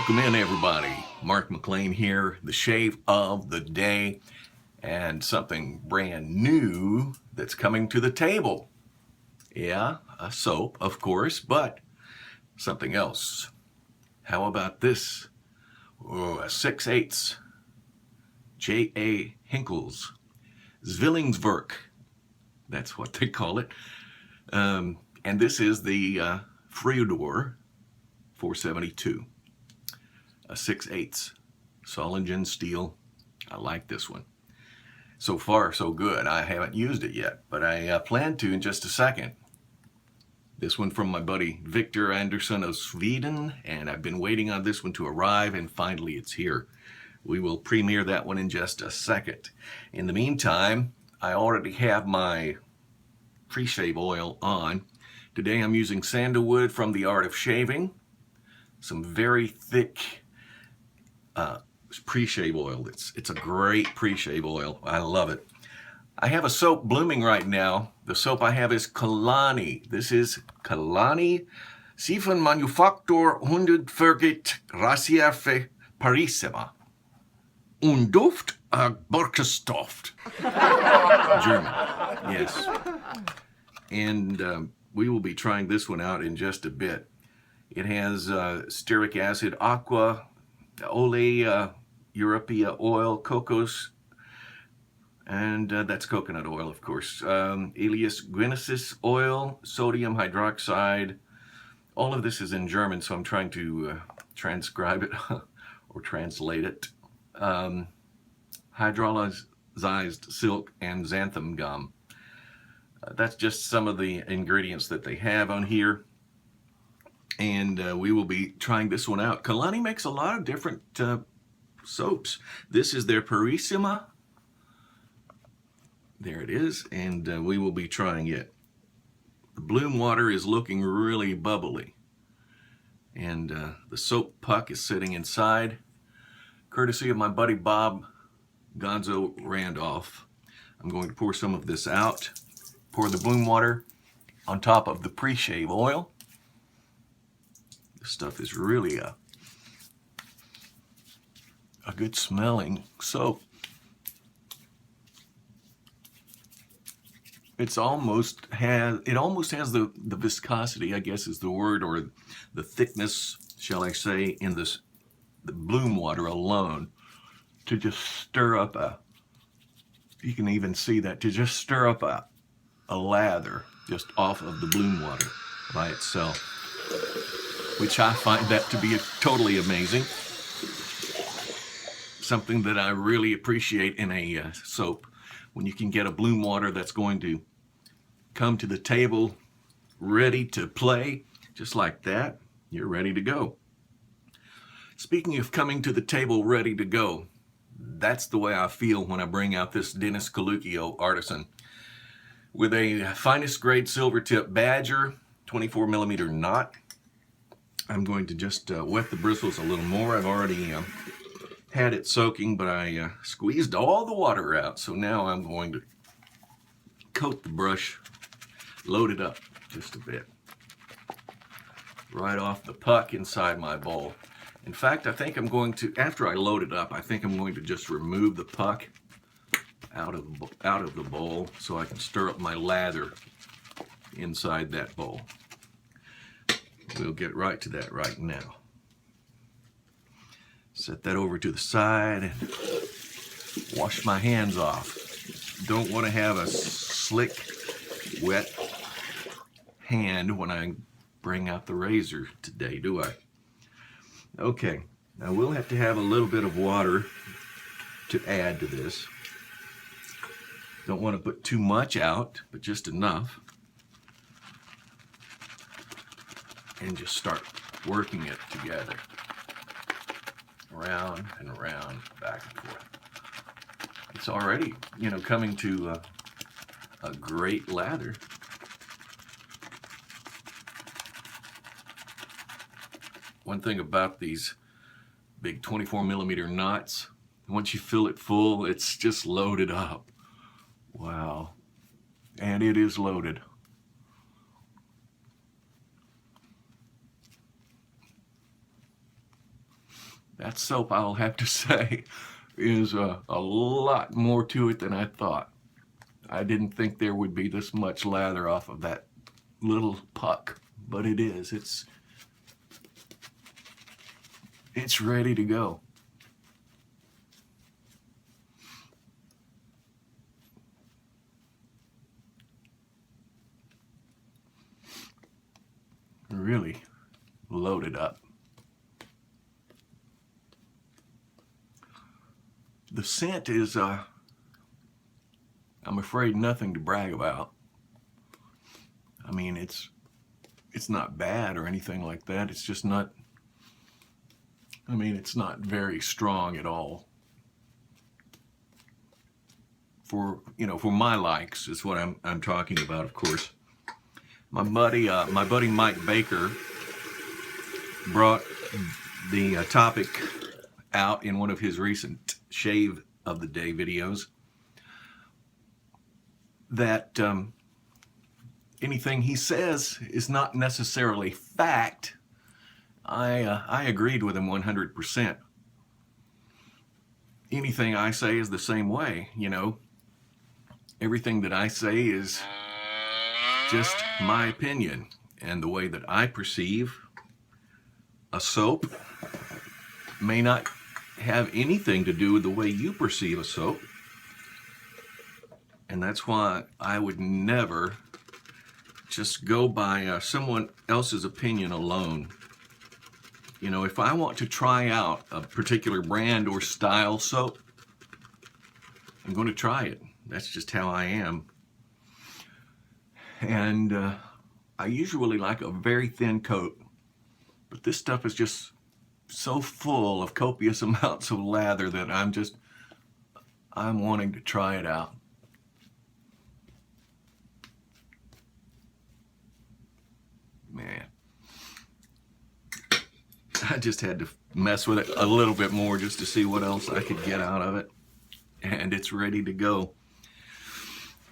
Welcome in, everybody. Mark McLean here, the shave of the day, and something brand new that's coming to the table. Yeah, a soap, of course, but something else. How about this? Oh, a 6/8 J.A. Hinkles Zwillingswerk. That's what they call it. And this is the Freudor 472. A 6/8 Solingen steel. I like this one. So far, so good. I haven't used it yet, but I plan to in just a second. This one from my buddy Victor Anderson of Sweden, and I've been waiting on this one to arrive, and finally it's here. We will premiere that one in just a second. In the meantime, I already have my pre-shave oil on. Today I'm using sandalwood from The Art of Shaving. Some very thick pre-shave oil. It's a great pre-shave oil. I love it. I have a soap blooming right now. The soap I have is Kalani. This is Kalani Siphon Manufaktur 140 Rasierfe Parissima. Und Duft Birkenstoft. German. Yes. And we will be trying this one out in just a bit. It has stearic acid, aqua, ole, Europea oil, cocos, and that's coconut oil, of course. Elias guinesis oil, sodium hydroxide. All of this is in German, so I'm trying to transcribe it or translate it. Hydrolyzed silk and xanthan gum. That's just some of the ingredients that they have on here. And we will be trying this one out. Kalani makes a lot of different soaps. This is their Parissima. There it is, and we will be trying it. The bloom water is looking really bubbly, and the soap puck is sitting inside, courtesy of my buddy Bob Gonzo Randolph. I'm going to pour some of this out, pour the bloom water on top of the pre-shave oil. This stuff is really a good smelling soap. It almost has the viscosity, I guess is the word, or the thickness, shall I say, in the bloom water alone, to just stir up you can even see that, to just stir up a lather just off of the bloom water by itself, which I find that to be totally amazing. Something that I really appreciate in a soap, when you can get a bloom water that's going to come to the table ready to play, just like that, you're ready to go. Speaking of coming to the table ready to go, that's the way I feel when I bring out this Dennis Coluccio Artisan with a finest grade silver tip Badger 24 millimeter knot. I'm going to just wet the bristles a little more. I've already had it soaking, but I squeezed all the water out, so now I'm going to coat the brush, load it up just a bit, right off the puck inside my bowl. In fact, I think I'm going to, after I load it up, I think I'm going to just remove the puck out of the bowl so I can stir up my lather inside that bowl. We'll get right to that right now. Set that over to the side and wash my hands off. Don't want to have a slick, wet hand when I bring out the razor today, do I? Okay, now we'll have to have a little bit of water to add to this. Don't want to put too much out, but just enough. And just start working it together. Around and around, back and forth. It's already, coming to a great lather. One thing about these big 24 millimeter knots, once you fill it full, it's just loaded up. Wow. And it is loaded. That soap, I'll have to say, is a lot more to it than I thought. I didn't think there would be this much lather off of that little puck, but it is. It's ready to go. Really loaded up. The scent is, I'm afraid, nothing to brag about. I mean, it's not bad or anything like that. It's just not, I mean, it's not very strong at all. For, you know, for my likes is what I'm talking about, of course. My buddy Mike Baker brought the topic out in one of his recent Shave of the Day videos that anything he says is not necessarily fact. I agreed with him 100%. Anything I say is the same way, you know. Everything that I say is just my opinion and the way that I perceive a soap may not have anything to do with the way you perceive a soap. And that's why I would never just go by someone else's opinion alone. You know, if I want to try out a particular brand or style soap, I'm going to try it. That's just how I am. And I usually like a very thin coat, but this stuff is just so full of copious amounts of lather that I'm wanting to try it out. Man, I just had to mess with it a little bit more just to see what else I could get out of it. And it's ready to go.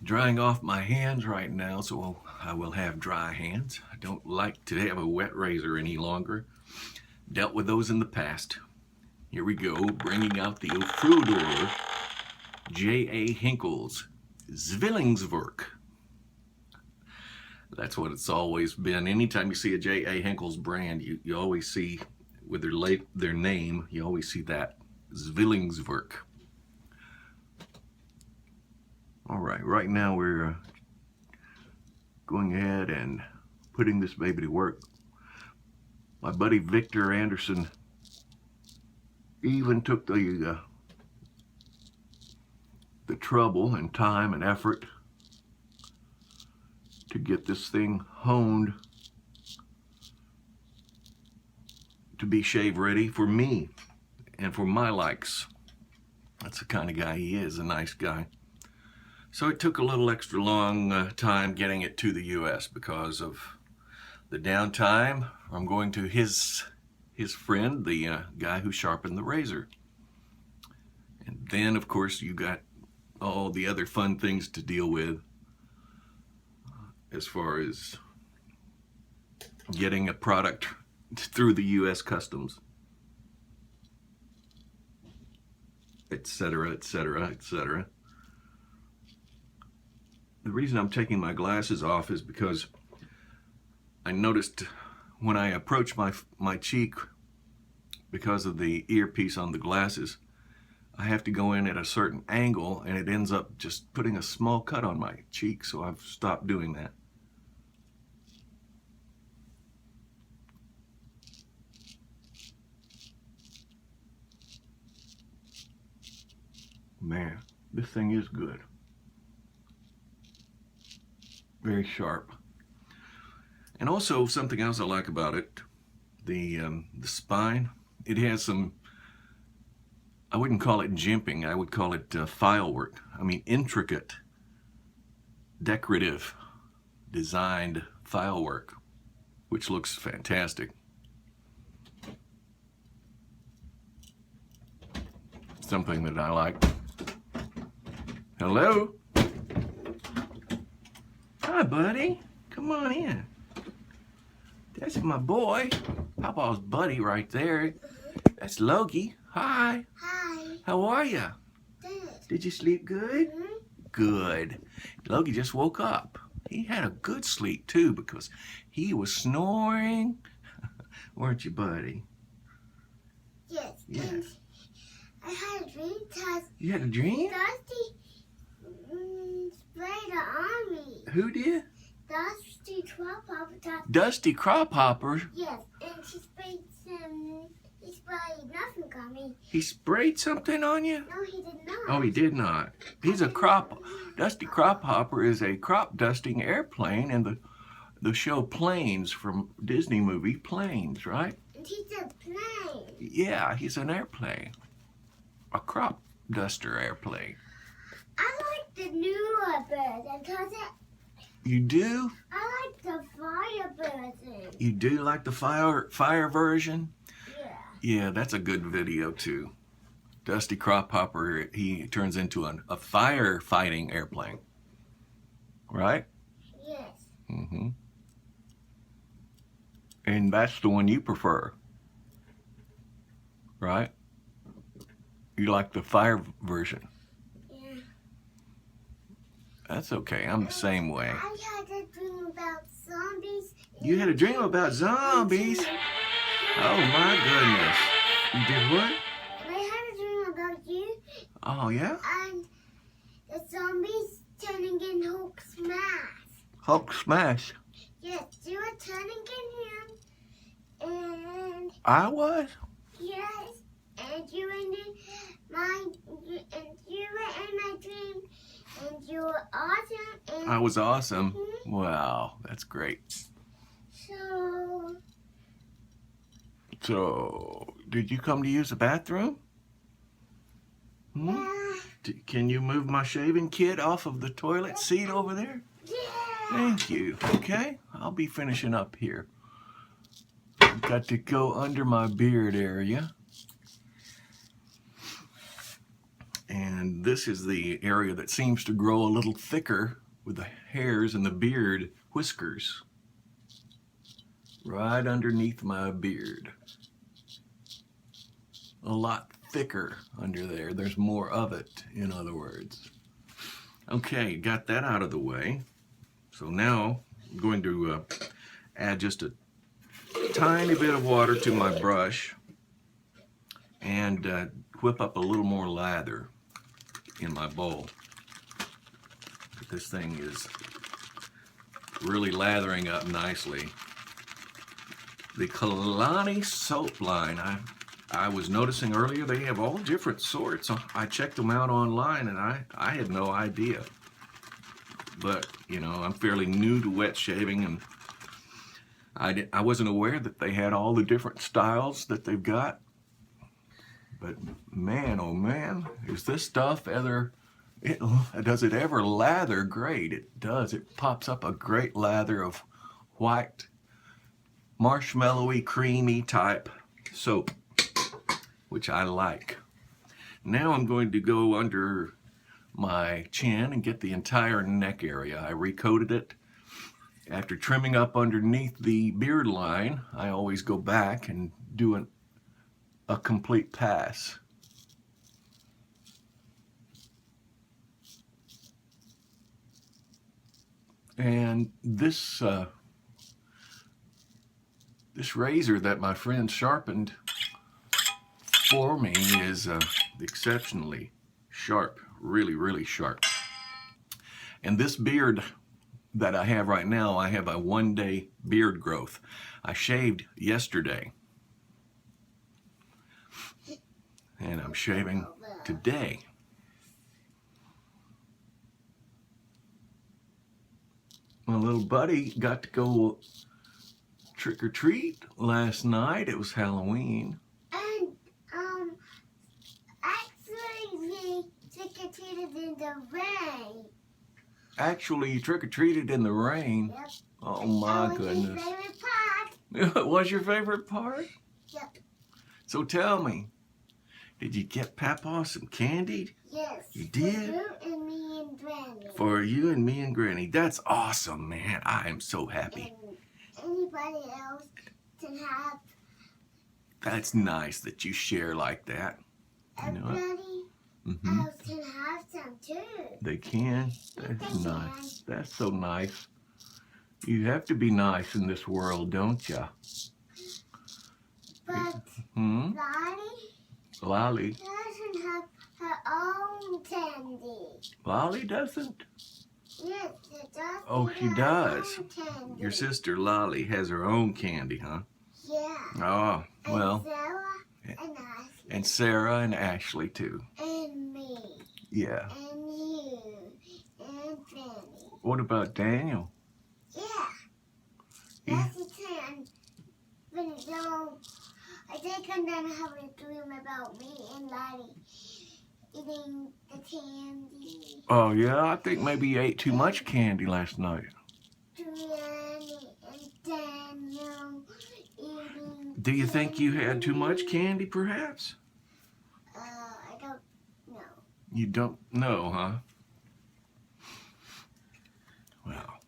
Drying off my hands right now, so I will have dry hands. I don't like to have a wet razor any longer. Dealt with those in the past. Here we go, bringing out the Froodor J.A. Henckels Zwillingswerk. That's what it's always been. Anytime you see a J.A. Henckels brand, you always see, with their name, you always see that, Zwillingswerk. All right, right now we're going ahead and putting this baby to work. My buddy Victor Anderson even took the trouble and time and effort to get this thing honed to be shave ready for me and for my likes. That's the kind of guy he is, a nice guy. So it took a little extra long time getting it to the U.S. because of the downtime. I'm going to his friend, the guy who sharpened the razor. And then, of course, you got all the other fun things to deal with as far as getting a product through the U.S. Customs, etc., etc., etc. The reason I'm taking my glasses off is because I noticed when I approach my cheek, because of the earpiece on the glasses, I have to go in at a certain angle and it ends up just putting a small cut on my cheek, so I've stopped doing that. Man, this thing is good. Very sharp. And also something else I like about it, the spine, it has some, I wouldn't call it jimping, I would call it file work. I mean, intricate, decorative, designed file work, which looks fantastic. Something that I like. Hello? Hi, buddy. Come on in. That's my boy. Papa's buddy right there. That's Logie. Hi. Hi. How are you? Good. Did you sleep good? Hmm? Good. Logie just woke up. He had a good sleep too because he was snoring. Weren't you, buddy? Yes. Yeah. And I had a dream because You had a dream? Dusty sprayed on me. Who did? Dusty Crop Dusty Crophopper. Yes, and he sprayed nothing on me. He sprayed something on you? No, he did not. Oh, he did not. He's a Dusty Crophopper is a crop dusting airplane in the show Planes from Disney movie Planes, right? And he said plane. Yeah, he's an airplane. A crop duster airplane. I like the newer version because You do? I like the fire version. You do like the fire version? Yeah. Yeah, that's a good video too. Dusty Crophopper, he turns into a firefighting airplane. Right? Yes. Mm-hmm. And that's the one you prefer. Right? You like the fire version. Yeah. That's okay. I'm the same way. I had a dream about zombies. You had a dream about zombies? Oh my goodness. You did what? And I had a dream about you Oh yeah? and the zombies turning in Hulk smash. Hulk smash. Yes, you were turning in him, and I was? yes, and you were in my dream, and you were awesome. And I was awesome. Wow, that's great. So, did you come to use the bathroom? Hmm? Can you move my shaving kit off of the toilet seat over there? Yeah. Thank you. Okay, I'll be finishing up here. Got to go under my beard area. And this is the area that seems to grow a little thicker with the hairs and the beard whiskers. Right underneath my beard. A lot thicker under there. There's more of it, in other words. Okay, got that out of the way. So now I'm going to add just a tiny bit of water to my brush and whip up a little more lather in my bowl. This thing is really lathering up nicely. The Kalani soap line, I was noticing earlier they have all different sorts. I checked them out online and I had no idea. But, you know, I'm fairly new to wet shaving and I wasn't aware that they had all the different styles that they've got. But man, oh man, is this stuff does it ever lather great? It does. It pops up a great lather of white, marshmallowy, creamy type soap, which I like. Now I'm going to go under my chin and get the entire neck area. I recoated it. After trimming up underneath the beard line, I always go back and do a complete pass. And this razor that my friend sharpened for me is exceptionally sharp, really, really sharp. And this beard that I have right now, I have a 1-day beard growth. I shaved yesterday. And I'm shaving today. My little buddy got to go trick or treat last night. It was Halloween. And actually we trick-or-treated in the rain. Actually, you trick-or-treated in the rain? Yep. Oh my goodness. My favorite part. What was your favorite part? Yep. So tell me, did you get Papa some candy? Yes. You did? For you and me and Granny. For you and me and Granny. That's awesome, man. I am so happy. And anybody else can have That's nice that you share like that. You know what? Everybody Mm-hmm. else can have some too. They can. That's nice. That's so nice. You have to be nice in this world, don't ya? But Hmm? Lolly Lolly. doesn't have her own candy. Lolly doesn't? Yes, it does. Oh, It she has does. own candy. Your sister Lolly has her own candy, huh? Yeah. Oh, well. And Sarah And Sarah and and Ashley. Ashley, too. And me. Yeah. And you. And Fanny. What about Daniel? Yeah. Yeah. That's the time. But no, I think I'm gonna have a dream about me and Lottie eating the candy. Oh, yeah? I think maybe you ate too much candy last night. Gianni and Daniel eating. Do you think you had too much candy, perhaps? I don't know. You don't know, huh? Well,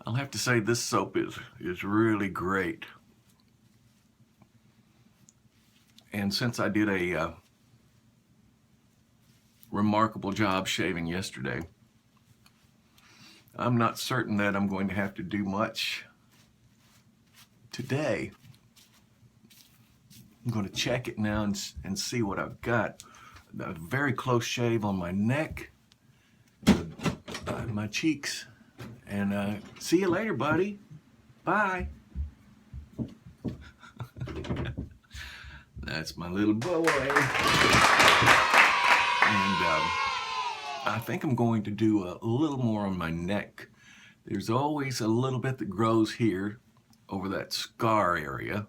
I'll have to say this soap is really great. And since I did a remarkable job shaving yesterday, I'm not certain that I'm going to have to do much today. I'm going to check it now and see what I've got. A very close shave on my neck, my cheeks, and see you later, buddy. Bye. That's my little boy. And I think I'm going to do a little more on my neck. There's always a little bit that grows here over that scar area,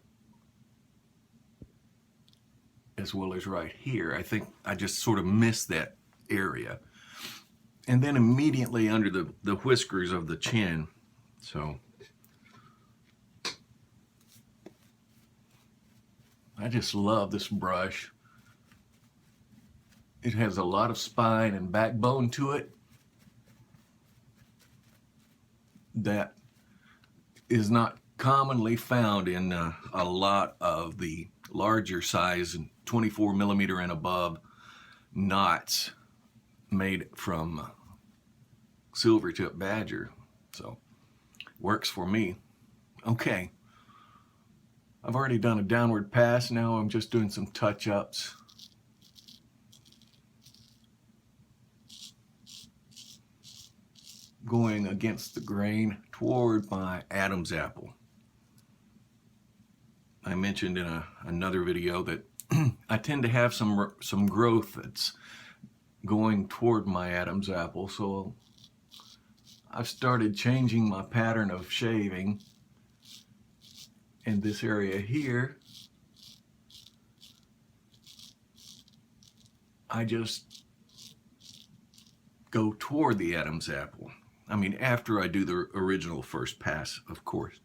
as well as right here. I think I just sort of missed that area. And then immediately under the whiskers of the chin. So I just love this brush. It has a lot of spine and backbone to it that is not commonly found in a lot of the larger size and 24 millimeter and above knots made from Silvertip Badger. So works for me. Okay, I've already done a downward pass. Now I'm just doing some touch-ups. Going against the grain toward my Adam's apple. I mentioned in another video that I tend to have some growth that's going toward my Adam's apple, so I've started changing my pattern of shaving in this area here. I just go toward the Adam's apple. I mean, after I do the original first pass, of course.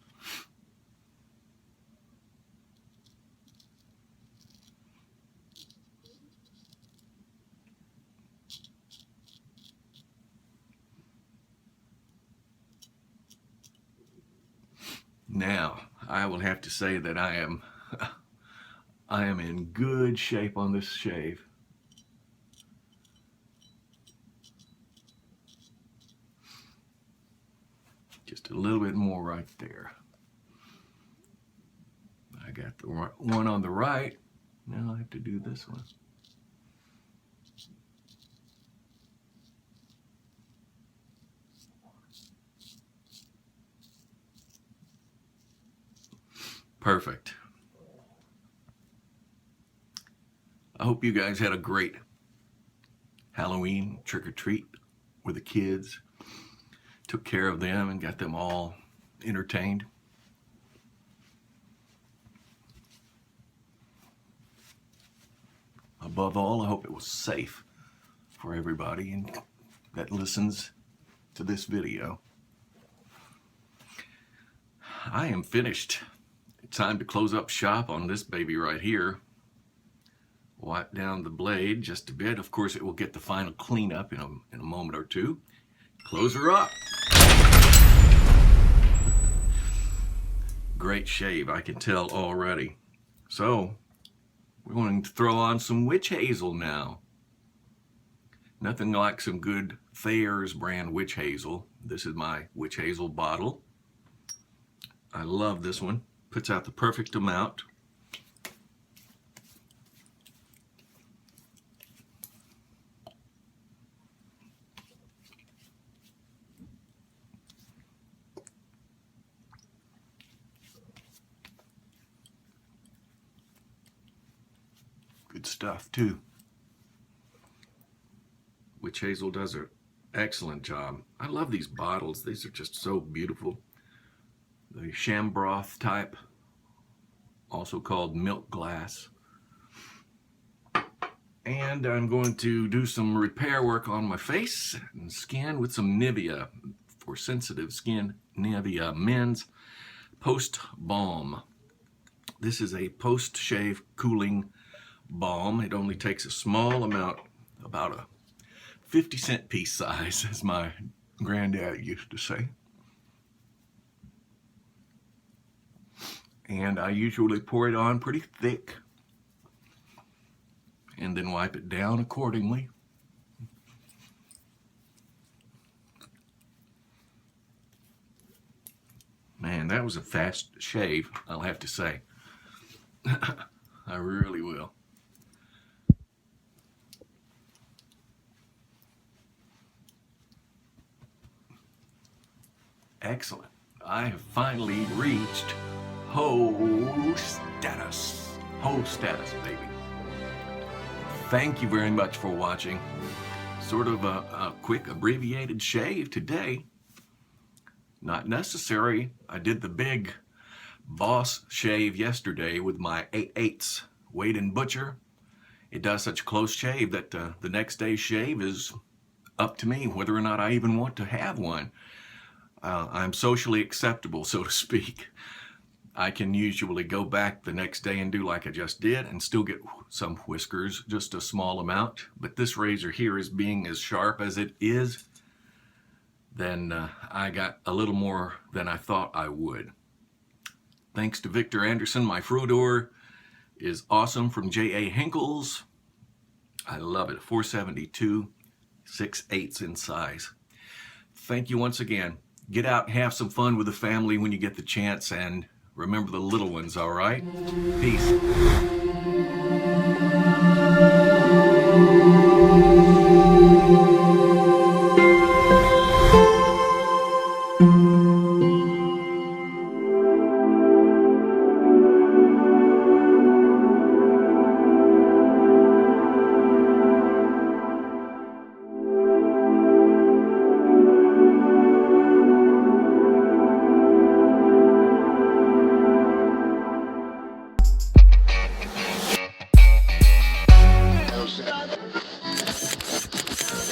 Now, I will have to say that I am in good shape on this shave. Just a little bit more right there. I got the one on the right. Now I have to do this one. Perfect. I hope you guys had a great Halloween trick-or-treat with the kids. Took care of them and got them all entertained. Above all, I hope it was safe for everybody that listens to this video. I am finished. Time to close up shop on this baby right here. Wipe down the blade just a bit. Of course, it will get the final cleanup in a moment or two. Close her up. Great great shave, I can tell already. So, we're going to throw on some witch hazel now. Nothing like some good Thayer's brand witch hazel. This is my witch hazel bottle. I love this one. Puts out the perfect amount. Good stuff too. Witch hazel does an excellent job. I love these bottles. These are just so beautiful. The Shambroth type, also called milk glass. And I'm going to do some repair work on my face and skin with some Nivea for sensitive skin. Nivea Men's Post Balm. This is a post-shave cooling balm. It only takes a small amount, about a 50-cent piece size, as my granddad used to say. And I usually pour it on pretty thick and then wipe it down accordingly. Man, that was a fast shave, I'll have to say. I really will. Excellent. I have finally reached Ho status. Ho status, baby. Thank you very much for watching. Sort of a quick abbreviated shave today. Not necessary. I did the big boss shave yesterday with my 8/8 Wade & Butcher. It does such a close shave that the next day's shave is up to me whether or not I even want to have one. I'm socially acceptable, so to speak. I can usually go back the next day and do like I just did and still get some whiskers, just a small amount. But this razor here is being as sharp as it is, then I got a little more than I thought I would. Thanks to Victor Anderson, my Froodor is awesome from J.A. Henckels. I love it, 472, 6/8 in size. Thank you once again. Get out and have some fun with the family when you get the chance, and remember the little ones, all right? Peace.